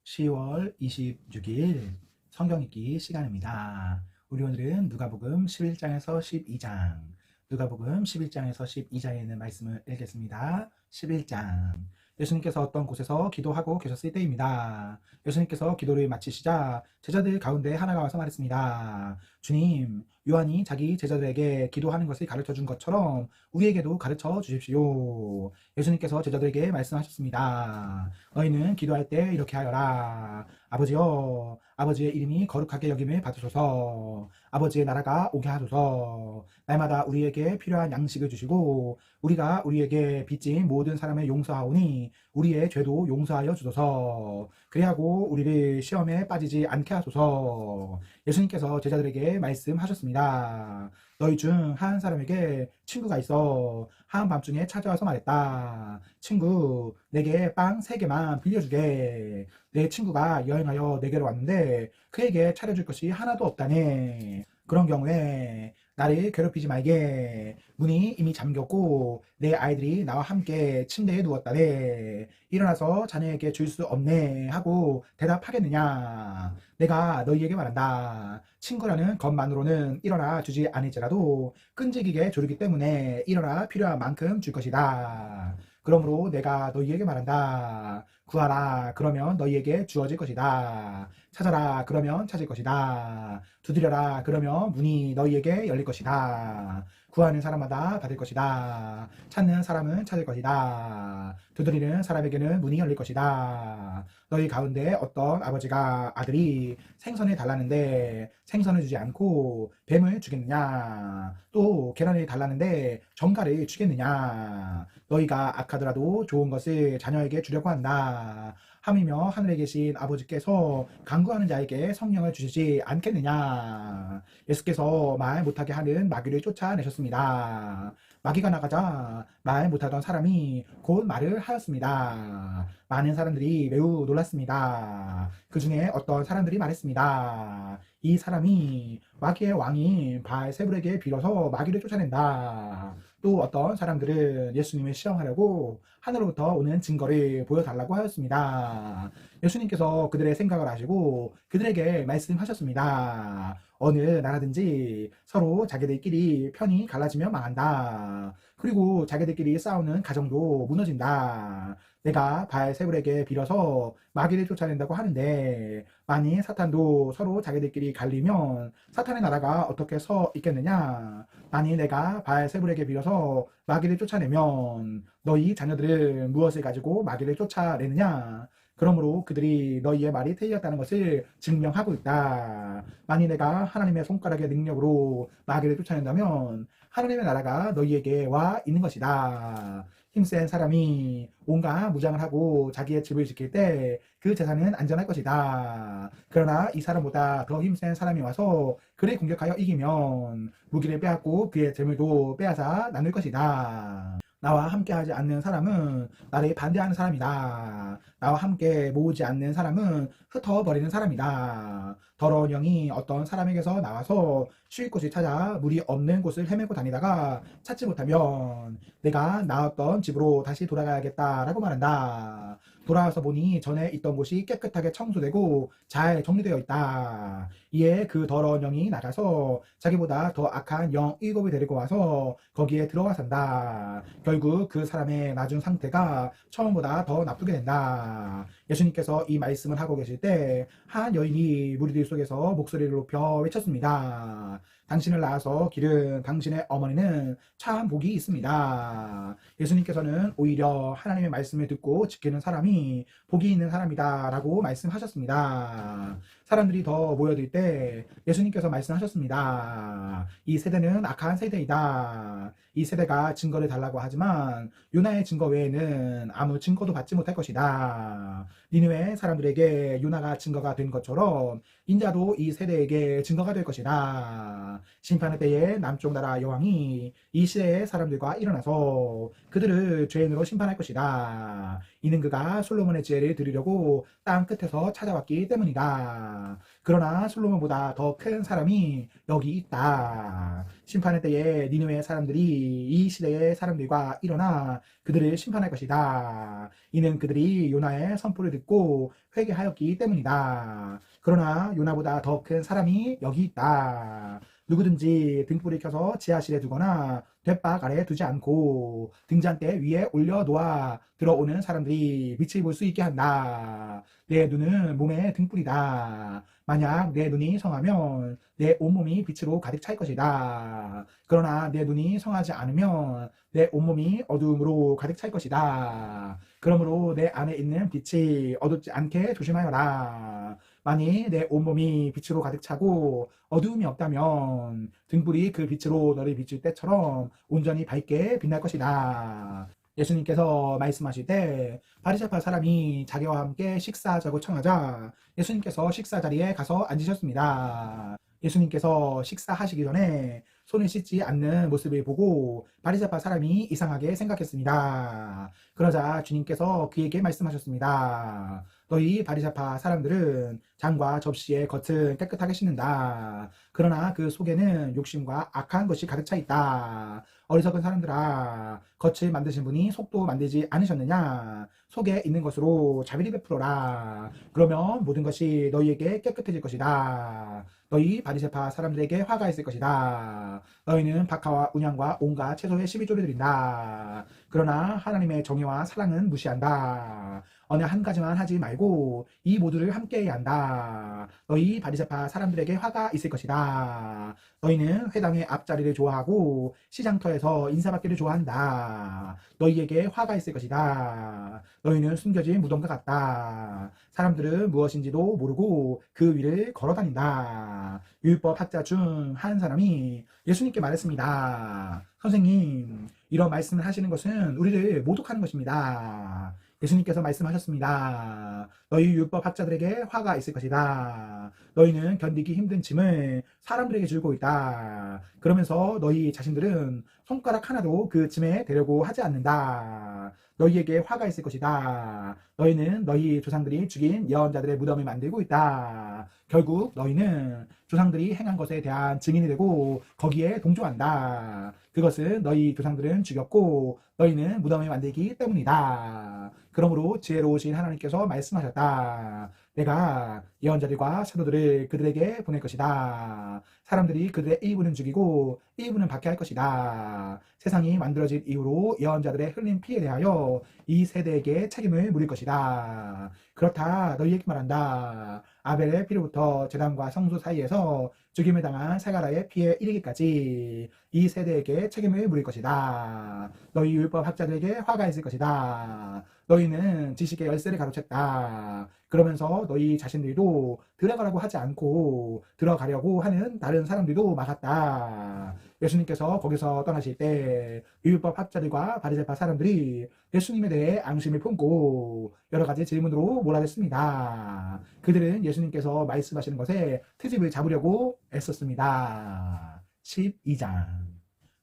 10월 26일 성경 읽기 시간입니다. 우리 오늘은 누가복음 11장에서 12장, 누가복음 11장에서 12장에 있는 말씀을 읽겠습니다. 11장. 예수님께서 어떤 곳에서 기도하고 계셨을 때입니다. 예수님께서 기도를 마치시자 제자들 가운데 하나가 와서 말했습니다. 주님, 요한이 자기 제자들에게 기도하는 것을 가르쳐 준 것처럼 우리에게도 가르쳐 주십시오. 예수님께서 제자들에게 말씀하셨습니다. 너희는 기도할 때 이렇게 하여라. 아버지여, 아버지의 이름이 거룩하게 여김을 받으소서. 아버지의 나라가 오게 하소서. 날마다 우리에게 필요한 양식을 주시고 우리가 우리에게 빚진 모든 사람을 용서하오니 우리의 죄도 용서하여 주소서. 그리하고 우리를 시험에 빠지지 않게 하소서. 예수님께서 제자들에게 말씀하셨습니다. 너희 중 한 사람에게 친구가 있어 한밤중에 찾아와서 말했다. 친구, 내게 빵 3개만 빌려주게. 내 친구가 여행하여 내게로 왔는데 그에게 차려줄 것이 하나도 없다네. 그런 경우에 나를 괴롭히지 말게. 문이 이미 잠겼고 내 아이들이 나와 함께 침대에 누웠다네. 일어나서 자네에게 줄 수 없네 하고 대답하겠느냐. 내가 너희에게 말한다. 친구라는 것만으로는 일어나 주지 않을지라도 끈질기게 조르기 때문에 일어나 필요한 만큼 줄 것이다. 그러므로 내가 너희에게 말한다. 구하라, 그러면 너희에게 주어질 것이다. 찾아라, 그러면 찾을 것이다. 두드려라, 그러면 문이 너희에게 열릴 것이다. 구하는 사람마다 받을 것이다. 찾는 사람은 찾을 것이다. 두드리는 사람에게는 문이 열릴 것이다. 너희 가운데 어떤 아버지가 아들이 생선을 달라는데 생선을 주지 않고 뱀을 주겠느냐? 또 계란을 달라는데 정갈을 주겠느냐? 너희가 악하더라도 좋은 것을 자녀에게 주려고 한다. 하물며 하늘에 계신 아버지께서 간구하는 자에게 성령을 주시지 않겠느냐. 예수께서 말 못하게 하는 마귀를 쫓아내셨습니다. 마귀가 나가자 말 못하던 사람이 곧 말을 하였습니다. 많은 사람들이 매우 놀랐습니다. 그 중에 어떤 사람들이 말했습니다. 이 사람이 마귀의 왕인 바알세불에게 빌어서 마귀를 쫓아낸다. 또 어떤 사람들은 예수님을 시험하려고 하늘로부터 오는 증거를 보여달라고 하였습니다. 예수님께서 그들의 생각을 아시고 그들에게 말씀하셨습니다. 어느 나라든지 서로 자기들끼리 편이 갈라지면 망한다. 그리고 자기들끼리 싸우는 가정도 무너진다. 내가 바알세불에게 빌어서 마귀를 쫓아낸다고 하는데 만일 사탄도 서로 자기들끼리 갈리면 사탄의 나라가 어떻게 서 있겠느냐? 만일 내가 바알세불에게 빌어서 마귀를 쫓아내면 너희 자녀들은 무엇을 가지고 마귀를 쫓아내느냐? 그러므로 그들이 너희의 말이 틀렸다는 것을 증명하고 있다. 만일 내가 하나님의 손가락의 능력으로 마귀를 쫓아낸다면 하나님의 나라가 너희에게 와 있는 것이다. 힘센 사람이 온갖 무장을 하고 자기의 집을 지킬 때 그 재산은 안전할 것이다. 그러나 이 사람보다 더 힘센 사람이 와서 그를 공격하여 이기면 무기를 빼앗고 그의 재물도 빼앗아 나눌 것이다. 나와 함께하지 않는 사람은 나를 반대하는 사람이다. 나와 함께 모으지 않는 사람은 흩어버리는 사람이다. 더러운 영이 어떤 사람에게서 나와서 쉴 곳을 찾아 물이 없는 곳을 헤매고 다니다가 찾지 못하면 내가 나왔던 집으로 다시 돌아가야겠다라고 말한다. 돌아와서 보니 전에 있던 곳이 깨끗하게 청소되고 잘 정리되어 있다. 이에 그 더러운 영이 나가서 자기보다 더 악한 영 7을 데리고 와서 거기에 들어가 산다. 결국 그 사람의 나중 상태가 처음보다 더 나쁘게 된다. 예수님께서 이 말씀을 하고 계실 때 한 여인이 무리들 속에서 목소리를 높여 외쳤습니다. 당신을 낳아서 기른 당신의 어머니는 참 복이 있습니다. 예수님께서는 오히려 하나님의 말씀을 듣고 지키는 사람이 복이 있는 사람이다 라고 말씀하셨습니다. 사람들이 더 모여들 때 예수님께서 말씀하셨습니다. 이 세대는 악한 세대이다. 이 세대가 증거를 달라고 하지만 요나의 증거 외에는 아무 증거도 받지 못할 것이다. 니느웨 사람들에게 요나가 증거가 된 것처럼 인자도 이 세대에게 증거가 될 것이다. 심판의 때에 남쪽 나라 여왕이 이 시대의 사람들과 일어나서 그들을 죄인으로 심판할 것이다. 이는 그가 솔로몬의 지혜를 들으려고 땅 끝에서 찾아왔기 때문이다. 그러나 솔로몬보다 더 큰 사람이 여기 있다. 심판의 때에 니느웨 사람들이 이 시대의 사람들과 일어나 그들을 심판할 것이다. 이는 그들이 요나의 선포를 듣고 회개하였기 때문이다. 그러나 요나보다 더 큰 사람이 여기 있다. 누구든지 등불을 켜서 지하실에 두거나 돛박 아래 두지 않고 등잔대 위에 올려놓아 들어오는 사람들이 빛을 볼 수 있게 한다. 내 눈은 몸의 등불이다. 만약 내 눈이 성하면 내 온몸이 빛으로 가득 찰 것이다. 그러나 내 눈이 성하지 않으면 내 온몸이 어두움으로 가득 찰 것이다. 그러므로 내 안에 있는 빛이 어둡지 않게 조심하여라. 만일 내 온몸이 빛으로 가득 차고 어두움이 없다면 등불이 그 빛으로 너를 비출 때처럼 온전히 밝게 빛날 것이다. 예수님께서 말씀하실 때 바리새파 사람이 자기와 함께 식사하자고 청하자 예수님께서 식사 자리에 가서 앉으셨습니다. 예수님께서 식사하시기 전에 손을 씻지 않는 모습을 보고 바리새파 사람이 이상하게 생각했습니다. 그러자 주님께서 그에게 말씀하셨습니다. 너희 바리새파 사람들은 잔과 접시의 겉은 깨끗하게 씻는다. 그러나 그 속에는 욕심과 악한 것이 가득 차 있다. 어리석은 사람들아, 겉을 만드신 분이 속도 만들지 않으셨느냐? 속에 있는 것으로 자비를 베풀어라. 그러면 모든 것이 너희에게 깨끗해질 것이다. 너희 바리새파 사람들에게 화가 있을 것이다. 너희는 박하와 운양과 온갖 채소의 12조를 드린다. 그러나 하나님의 정의와 사랑은 무시한다. 어느 한 가지만 하지 말고 이 모두를 함께 해야 한다. 너희 바리새파 사람들에게 화가 있을 것이다. 너희는 회당의 앞자리를 좋아하고 시장터에서 인사받기를 좋아한다. 너희에게 화가 있을 것이다. 너희는 숨겨진 무덤과 같다. 사람들은 무엇인지도 모르고 그 위를 걸어다닌다. 율법 학자 중 한 사람이 예수님께 말했습니다. 선생님, 이런 말씀을 하시는 것은 우리를 모독하는 것입니다. 예수님께서 말씀하셨습니다. 너희 율법 학자들에게 화가 있을 것이다. 너희는 견디기 힘든 짐을 사람들에게 줄고 있다. 그러면서 너희 자신들은 손가락 하나도 그 짐에 대려고 하지 않는다. 너희에게 화가 있을 것이다. 너희는 너희 조상들이 죽인 예언자들의 무덤을 만들고 있다. 결국 너희는 조상들이 행한 것에 대한 증인이 되고 거기에 동조한다. 그것은 너희 조상들은 죽였고 너희는 무덤을 만들기 때문이다. 그러므로 지혜로우신 하나님께서 말씀하셨다. 내가 예언자들과 사도들을 그들에게 보낼 것이다. 사람들이 그들의 일부는 죽이고 일부는 박해할 것이다. 세상이 만들어진 이후로 예언자들의 흘린 피에 대하여 이 세대에게 책임을 물을 것이다. 그렇다 너희에게 말한다. 아벨의 피로부터 제단과 성소 사이에서 죽임을 당한 사가라의 피에 이르기까지 이 세대에게 책임을 물을 것이다. 너희 율법 학자들에게 화가 있을 것이다. 너희는 지식의 열쇠를 가로챘다. 그러면서 너희 자신들도 들어가라고 하지 않고 들어가려고 하는 다른 사람들도 많았다. 예수님께서 거기서 떠나실 때 율법 학자들과 바리새파 사람들이 예수님에 대해 앙심을 품고 여러 가지 질문으로 몰아댔습니다. 그들은 예수님께서 말씀하시는 것에 트집을 잡으려고 애썼습니다. 12장.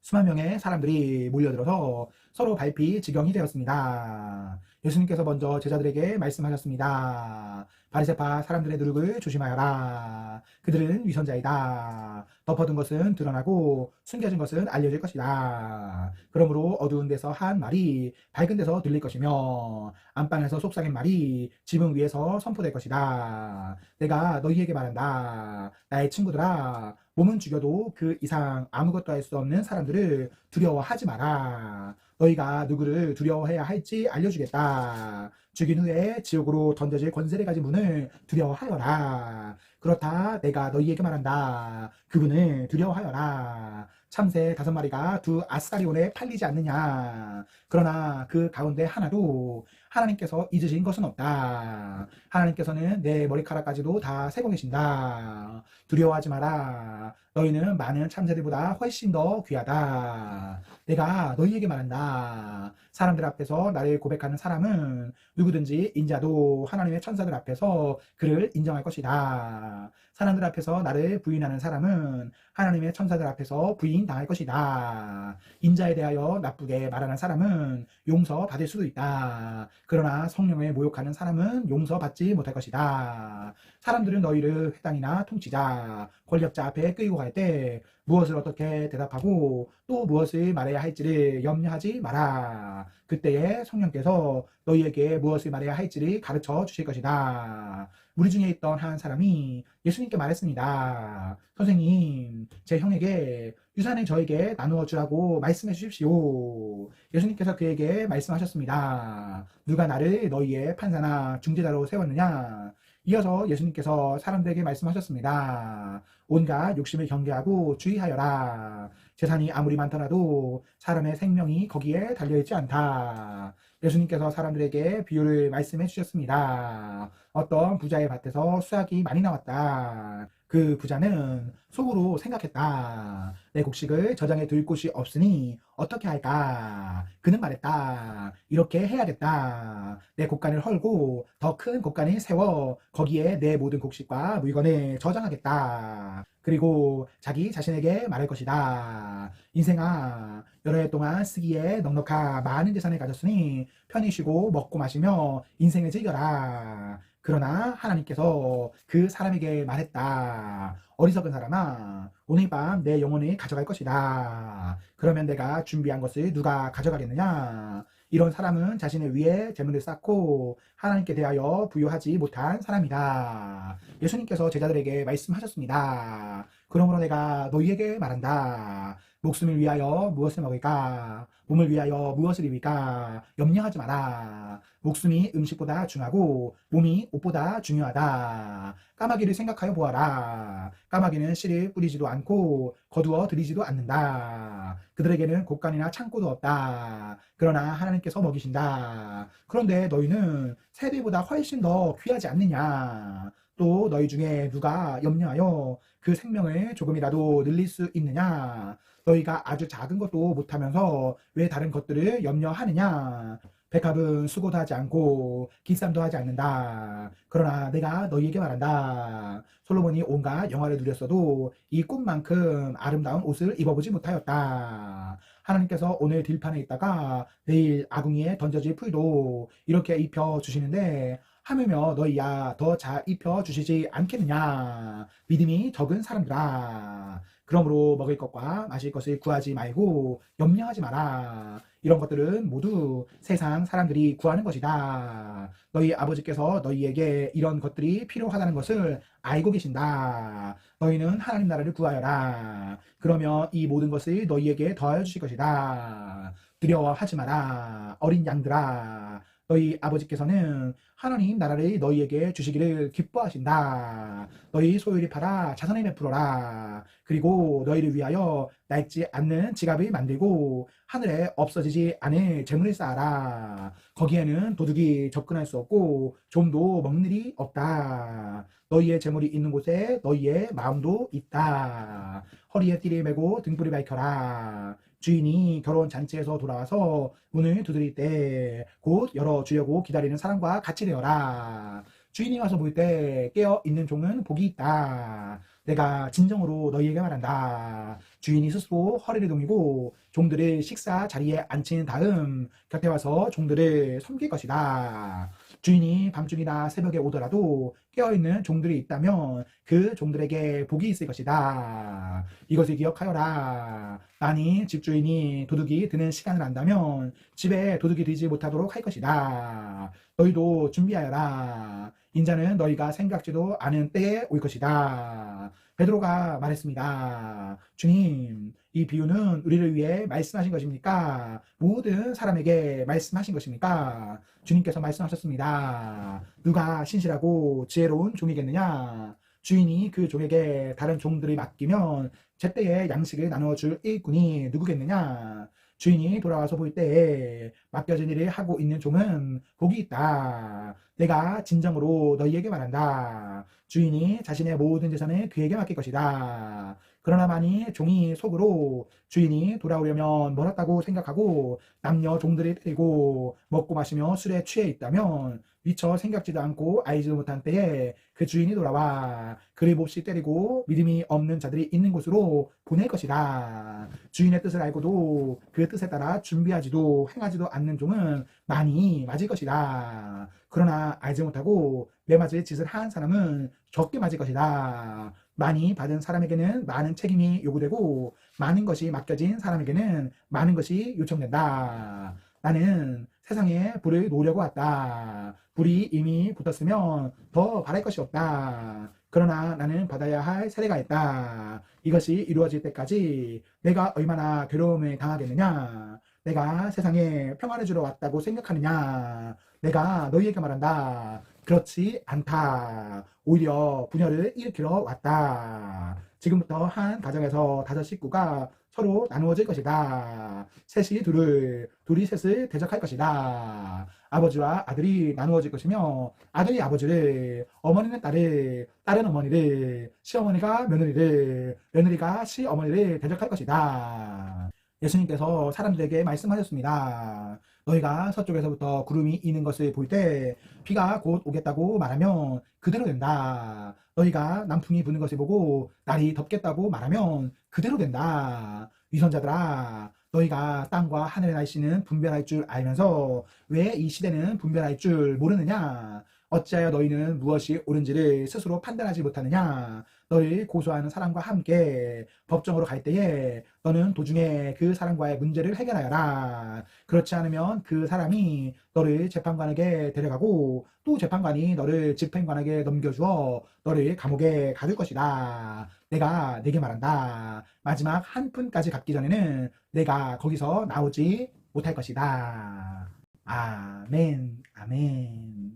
수만 명의 사람들이 몰려들어서 서로 밟힐 지경이 되었습니다. 예수님께서 먼저 제자들에게 말씀하셨습니다. 바리새파 사람들의 누룩을 조심하여라. 그들은 위선자이다. 덮어둔 것은 드러나고 숨겨진 것은 알려질 것이다. 그러므로 어두운 데서 한 말이 밝은 데서 들릴 것이며 안방에서 속삭인 말이 지붕 위에서 선포될 것이다. 내가 너희에게 말한다. 나의 친구들아, 몸은 죽여도 그 이상 아무것도 할 수 없는 사람들을 두려워하지 마라. 너희가 누구를 두려워해야 할지 알려주겠다. 죽인 후에 지옥으로 던져질 권세를 가진 분을 두려워하여라. 그렇다 내가 너희에게 말한다. 그분을 두려워하여라. 참새 5마리가 두 아스가리온에 팔리지 않느냐. 그러나 그 가운데 하나도 하나님께서 잊으신 것은 없다. 하나님께서는 내 머리카락까지도 다 세고 계신다. 두려워하지 마라. 너희는 많은 참새들보다 훨씬 더 귀하다. 내가 너희에게 말한다. 사람들 앞에서 나를 고백하는 사람은 누구든지 인자도 하나님의 천사들 앞에서 그를 인정할 것이다. 사람들 앞에서 나를 부인하는 사람은 하나님의 천사들 앞에서 부인당할 것이다. 인자에 대하여 나쁘게 말하는 사람은 용서받을 수도 있다. 그러나 성령을 모욕하는 사람은 용서받지 받지 못할 것이다. 사람들은 너희를 회당이나 통치자, 권력자 앞에 끌고 갈 때 무엇을 어떻게 대답하고 또 무엇을 말해야 할지를 염려하지 마라. 그때에 성령께서 너희에게 무엇을 말해야 할지를 가르쳐 주실 것이다. 우리 중에 있던 한 사람이 예수님께 말했습니다. 선생님, 제 형에게 유산을 저에게 나누어 주라고 말씀해 주십시오. 예수님께서 그에게 말씀하셨습니다. 누가 나를 너희의 판사나 중재자로 세웠느냐? 이어서 예수님께서 사람들에게 말씀하셨습니다. 온갖 욕심을 경계하고 주의하여라. 재산이 아무리 많더라도 사람의 생명이 거기에 달려있지 않다. 예수님께서 사람들에게 비유를 말씀해 주셨습니다. 어떤 부자의 밭에서 수확이 많이 나왔다. 그 부자는 속으로 생각했다. 내 곡식을 저장해 둘 곳이 없으니 어떻게 할까? 그는 말했다. 이렇게 해야겠다. 내 곡간을 헐고 더 큰 곡간을 세워 거기에 내 모든 곡식과 물건을 저장하겠다. 그리고 자기 자신에게 말할 것이다. 인생아, 여러 해 동안 쓰기에 넉넉한 많은 재산을 가졌으니 편히 쉬고 먹고 마시며 인생을 즐겨라. 그러나 하나님께서 그 사람에게 말했다. 어리석은 사람아, 오늘 밤 내 영혼을 가져갈 것이다. 그러면 내가 준비한 것을 누가 가져가겠느냐? 이런 사람은 자신을 위해 재물을 쌓고 하나님께 대하여 부여하지 못한 사람이다. 예수님께서 제자들에게 말씀하셨습니다. 그러므로 내가 너희에게 말한다. 목숨을 위하여 무엇을 먹을까? 몸을 위하여 무엇을 입을까? 염려하지 마라. 목숨이 음식보다 중하고 몸이 옷보다 중요하다. 까마귀를 생각하여 보아라. 까마귀는 씨를 뿌리지도 않고 거두어 들이지도 않는다. 그들에게는 곡간이나 창고도 없다. 그러나 하나님께서 먹이신다. 그런데 너희는 새들보다 훨씬 더 귀하지 않느냐? 또 너희 중에 누가 염려하여 그 생명을 조금이라도 늘릴 수 있느냐? 너희가 아주 작은 것도 못하면서 왜 다른 것들을 염려하느냐? 백합은 수고도 하지 않고 기쌈도 하지 않는다. 그러나 내가 너희에게 말한다. 솔로몬이 온갖 영화를 누렸어도 이 꿈만큼 아름다운 옷을 입어보지 못하였다. 하나님께서 오늘 들판에 있다가 내일 아궁이에 던져질 풀도 이렇게 입혀주시는데 하물며 너희야 더 잘 입혀주시지 않겠느냐. 믿음이 적은 사람들아. 그러므로 먹을 것과 마실 것을 구하지 말고 염려하지 마라. 이런 것들은 모두 세상 사람들이 구하는 것이다. 너희 아버지께서 너희에게 이런 것들이 필요하다는 것을 알고 계신다. 너희는 하나님 나라를 구하여라. 그러면 이 모든 것을 너희에게 더하여 주실 것이다. 두려워하지 마라. 어린 양들아. 너희 아버지께서는 하나님 나라를 너희에게 주시기를 기뻐하신다. 너희 소유를 팔아 자선을 베풀어라. 그리고 너희를 위하여 낡지 않는 지갑을 만들고 하늘에 없어지지 않을 재물을 쌓아라. 거기에는 도둑이 접근할 수 없고 좀도 먹는 일이 없다. 너희의 재물이 있는 곳에 너희의 마음도 있다. 허리에 띠를 메고 등불을 밝혀라. 주인이 결혼 잔치에서 돌아와서 문을 두드릴 때 곧 열어주려고 기다리는 사람과 같이 되어라. 주인이 와서 볼 때 깨어 있는 종은 복이 있다. 내가 진정으로 너희에게 말한다. 주인이 스스로 허리를 동이고 종들을 식사 자리에 앉힌 다음 곁에 와서 종들을 섬길 것이다. 주인이 밤중이나 새벽에 오더라도 깨어있는 종들이 있다면 그 종들에게 복이 있을 것이다. 이것을 기억하여라. 만일 집주인이 도둑이 드는 시간을 안다면 집에 도둑이 들지 못하도록 할 것이다. 너희도 준비하여라. 인자는 너희가 생각지도 않은 때에 올 것이다. 베드로가 말했습니다. 주님, 이 비유는 우리를 위해 말씀하신 것입니까? 모든 사람에게 말씀하신 것입니까? 주님께서 말씀하셨습니다. 누가 신실하고 지혜로운 종이겠느냐? 주인이 그 종에게 다른 종들을 맡기면 제때에 양식을 나누어 줄 일꾼이 누구겠느냐? 주인이 돌아와서 볼 때에 맡겨진 일을 하고 있는 종은 복이 있다. 내가 진정으로 너희에게 말한다. 주인이 자신의 모든 재산을 그에게 맡길 것이다. 그러나 만일 종이 속으로 주인이 돌아오려면 멀었다고 생각하고 남녀 종들을 데리고 먹고 마시며 술에 취해 있다면 미처 생각지도 않고 알지도 못한 때에 그 주인이 돌아와 그를 몹시 때리고 믿음이 없는 자들이 있는 곳으로 보낼 것이다. 주인의 뜻을 알고도 그 뜻에 따라 준비하지도 행하지도 않는 종은 많이 맞을 것이다. 그러나 알지 못하고 매맞을 짓을 한 사람은 적게 맞을 것이다. 많이 받은 사람에게는 많은 책임이 요구되고 많은 것이 맡겨진 사람에게는 많은 것이 요청된다. 나는 세상에 불을 놓으려고 왔다. 불이 이미 붙었으면 더 바랄 것이 없다. 그러나 나는 받아야 할 세례가 있다. 이것이 이루어질 때까지 내가 얼마나 괴로움을 당하겠느냐. 내가 세상에 평안을 주러 왔다고 생각하느냐. 내가 너희에게 말한다. 그렇지 않다. 오히려 분열을 일으키러 왔다. 지금부터 한 가정에서 5식구가 서로 나누어질 것이다. 셋이 둘을, 둘이 셋을 대적할 것이다. 아버지와 아들이 나누어질 것이며 아들이 아버지를, 어머니는 딸을, 딸은 어머니를, 시어머니가 며느리를, 며느리가 시어머니를 대적할 것이다. 예수님께서 사람들에게 말씀하셨습니다. 너희가 서쪽에서부터 구름이 이는 것을 볼 때 비가 곧 오겠다고 말하면 그대로 된다. 너희가 남풍이 부는 것을 보고 날이 덥겠다고 말하면 그대로 된다. 위선자들아, 너희가 땅과 하늘의 날씨는 분별할 줄 알면서 왜 이 시대는 분별할 줄 모르느냐? 어찌하여 너희는 무엇이 옳은지를 스스로 판단하지 못하느냐? 너희 고소하는 사람과 함께 법정으로 갈 때에 너는 도중에 그 사람과의 문제를 해결하여라. 그렇지 않으면 그 사람이 너를 재판관에게 데려가고 또 재판관이 너를 집행관에게 넘겨주어 너를 감옥에 가둘 것이다. 내가 네게 말한다. 마지막 한 푼까지 갚기 전에는 내가 거기서 나오지 못할 것이다. 아멘, 아멘.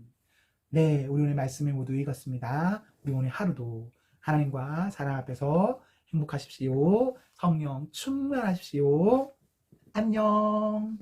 네, 우리 오늘 말씀을 모두 읽었습니다. 우리 오늘 하루도 하나님과 사랑 앞에서 행복하십시오. 성령 충만하십시오. 안녕.